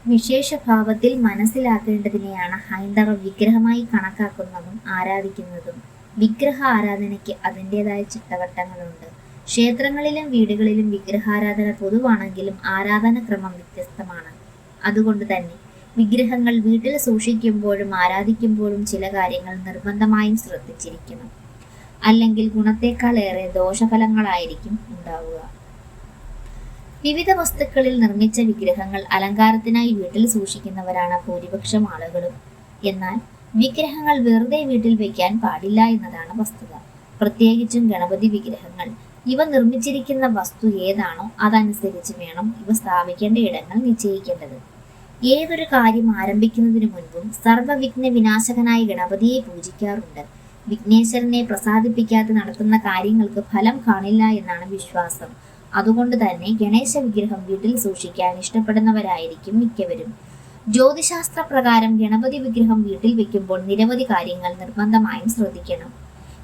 വിശേഷഭാവത്തിൽ മനസ്സിലാക്കേണ്ടതിനെയാണ് ഹൈന്ദവ വിഗ്രഹമായി കണക്കാക്കുന്നതും ആരാധിക്കുന്നതും. വിഗ്രഹ ആരാധനയ്ക്ക് അതിൻ്റെതായ ചിട്ടവട്ടങ്ങളുണ്ട്. ക്ഷേത്രങ്ങളിലും വീടുകളിലും വിഗ്രഹാരാധന പൊതുവാണെങ്കിലും ആരാധനക്രമം വ്യത്യസ്തമാണ്. അതുകൊണ്ട് തന്നെ വിഗ്രഹങ്ങൾ വീട്ടിൽ സൂക്ഷിക്കുമ്പോഴും ആരാധിക്കുമ്പോഴും ചില കാര്യങ്ങൾ നിർബന്ധമായും ശ്രദ്ധിച്ചിരിക്കണം. അല്ലെങ്കിൽ ഗുണത്തെക്കാളേറെ ദോഷഫലങ്ങളായിരിക്കും ഉണ്ടാവുക. വിവിധ വസ്തുക്കളിൽ നിർമ്മിച്ച വിഗ്രഹങ്ങൾ അലങ്കാരത്തിനായി വീട്ടിൽ സൂക്ഷിക്കുന്നവരാണ് ഭൂരിപക്ഷം ആളുകളും. എന്നാൽ വിഗ്രഹങ്ങൾ വെറുതെ വീട്ടിൽ വയ്ക്കാൻ പാടില്ല എന്നതാണ് വസ്തുത. പ്രത്യേകിച്ചും ഗണപതി വിഗ്രഹങ്ങൾ. ഇവ നിർമ്മിച്ചിരിക്കുന്ന വസ്തു ഏതാണോ അതനുസരിച്ച് വേണം ഇവ സ്ഥാപിക്കേണ്ട ഇടങ്ങൾ നിശ്ചയിക്കേണ്ടത്. ഏതൊരു കാര്യം ആരംഭിക്കുന്നതിനു മുൻപും സർവ്വവിഘ്ന വിനാശകനായ ഗണപതിയെ പൂജിക്കാറുണ്ട്. വിഘ്നേശ്വരനെ പ്രസാദിപ്പിക്കാതെ നടത്തുന്ന കാര്യങ്ങൾക്ക് ഫലം കാണില്ല എന്നാണ് വിശ്വാസം. അതുകൊണ്ട് തന്നെ ഗണേശ വിഗ്രഹം വീട്ടിൽ സൂക്ഷിക്കാൻ ഇഷ്ടപ്പെടുന്നവരായിരിക്കും മിക്കവരും. ജ്യോതിശാസ്ത്ര പ്രകാരം ഗണപതി വിഗ്രഹം വീട്ടിൽ വെക്കുമ്പോൾ നിരവധി കാര്യങ്ങൾ നിർബന്ധമായും ശ്രദ്ധിക്കണം.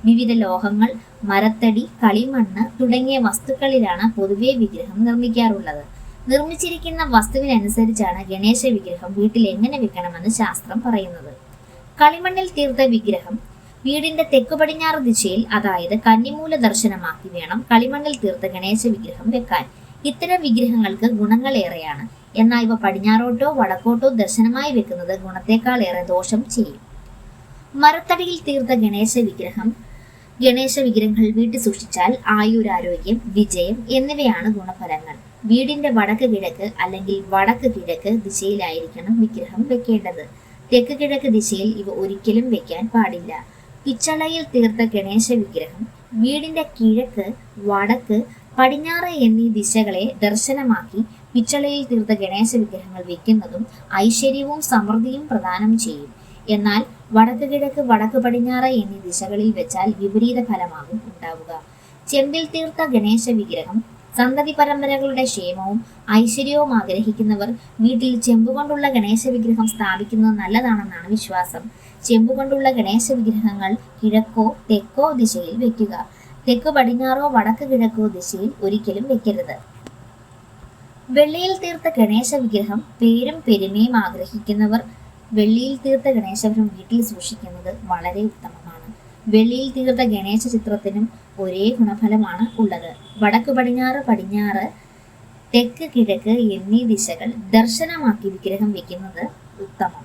വിവിധ ലോഹങ്ങൾ, മരത്തടി, കളിമണ്ണ് തുടങ്ങിയ വസ്തുക്കളിലാണ് പൊതുവെ വിഗ്രഹം നിർമ്മിക്കാറുള്ളത്. നിർമ്മിച്ചിരിക്കുന്ന വസ്തുവിനനുസരിച്ചാണ് ഗണേശ വിഗ്രഹം വീട്ടിൽ എങ്ങനെ വെക്കണമെന്ന് ശാസ്ത്രം പറയുന്നത്. കളിമണ്ണിൽ തീർത്ത വിഗ്രഹം വീടിന്റെ തെക്കു പടിഞ്ഞാറ് ദിശയിൽ, അതായത് കന്നിമൂല ദർശനമാക്കി വേണം കളിമണ്ണിൽ തീർത്ത ഗണേശ വിഗ്രഹം വെക്കാൻ. ഇത്തരം വിഗ്രഹങ്ങൾക്ക് ഗുണങ്ങളേറെയാണ്. എന്നാൽ ഇവ പടിഞ്ഞാറോട്ടോ വടക്കോട്ടോ ദർശനമായി വെക്കുന്നത് ഗുണത്തെക്കാളേറെ ദോഷം ചെയ്യും. മരത്തടിയിൽ തീർത്ത ഗണേശ വിഗ്രഹങ്ങൾ വീട്ടിൽ സൂക്ഷിച്ചാൽ ആയുരാരോഗ്യം, വിജയം എന്നിവയാണ് ഗുണഫലങ്ങൾ. വീടിന്റെ വടക്ക് കിഴക്ക് അല്ലെങ്കിൽ വടക്ക് കിഴക്ക് ദിശയിലായിരിക്കണം വിഗ്രഹം വെക്കേണ്ടത്. തെക്ക് കിഴക്ക് ദിശയിൽ ഇവ ഒരിക്കലും വെക്കാൻ പാടില്ല. പിച്ചളയിൽ തീർത്ത ഗണേശ വിഗ്രഹം വീടിന്റെ കിഴക്ക്, വടക്ക്, പടിഞ്ഞാറ് എന്നീ ദിശകളെ ദർശനമാക്കി പിച്ചളയിൽ തീർത്ത ഗണേശ വിഗ്രഹങ്ങൾ വെക്കുന്നതും ഐശ്വര്യവും സമൃദ്ധിയും പ്രദാനം ചെയ്യും. എന്നാൽ വടക്ക് കിഴക്ക്, വടക്ക് പടിഞ്ഞാറ് എന്നീ ദിശകളിൽ വെച്ചാൽ വിപരീത ഫലമാകും ഉണ്ടാവുക. ചെമ്പിൽ തീർത്ത ഗണേശ വിഗ്രഹം സന്തതി പരമ്പരകളുടെ ക്ഷേമവും ഐശ്വര്യവും ആഗ്രഹിക്കുന്നവർ വീട്ടിൽ ചെമ്പുകൊണ്ടുള്ള ഗണേശ വിഗ്രഹം സ്ഥാപിക്കുന്നത് നല്ലതാണെന്നാണ് വിശ്വാസം. ചെമ്പുകൊണ്ടുള്ള ഗണേശ വിഗ്രഹങ്ങൾ കിഴക്കോ തെക്കോ ദിശയിൽ വെക്കുക. തെക്ക് പടിഞ്ഞാറോ വടക്ക് കിഴക്കോ ദിശയിൽ ഒരിക്കലും വെക്കരുത്. വെള്ളിയിൽ തീർത്ത ഗണേശ വിഗ്രഹം പേരും പെരുമയും ആഗ്രഹിക്കുന്നവർ വെള്ളിയിൽ തീർത്ത ഗണേശവിഗ്രഹം വീട്ടിൽ സൂക്ഷിക്കുന്നത് വളരെ ഉത്തമമാണ്. വെള്ളിയിൽ തീർത്ത ഗണേശ ചിത്രത്തിനും ഒരേ ഗുണഫലമാണ് ഉള്ളത്. വടക്ക് പടിഞ്ഞാറ്, പടിഞ്ഞാറ്, തെക്ക് കിഴക്ക് എന്നീ ദിശകൾ ദർശനമാക്കി വിഗ്രഹം വെക്കുന്നത് ഉത്തമം.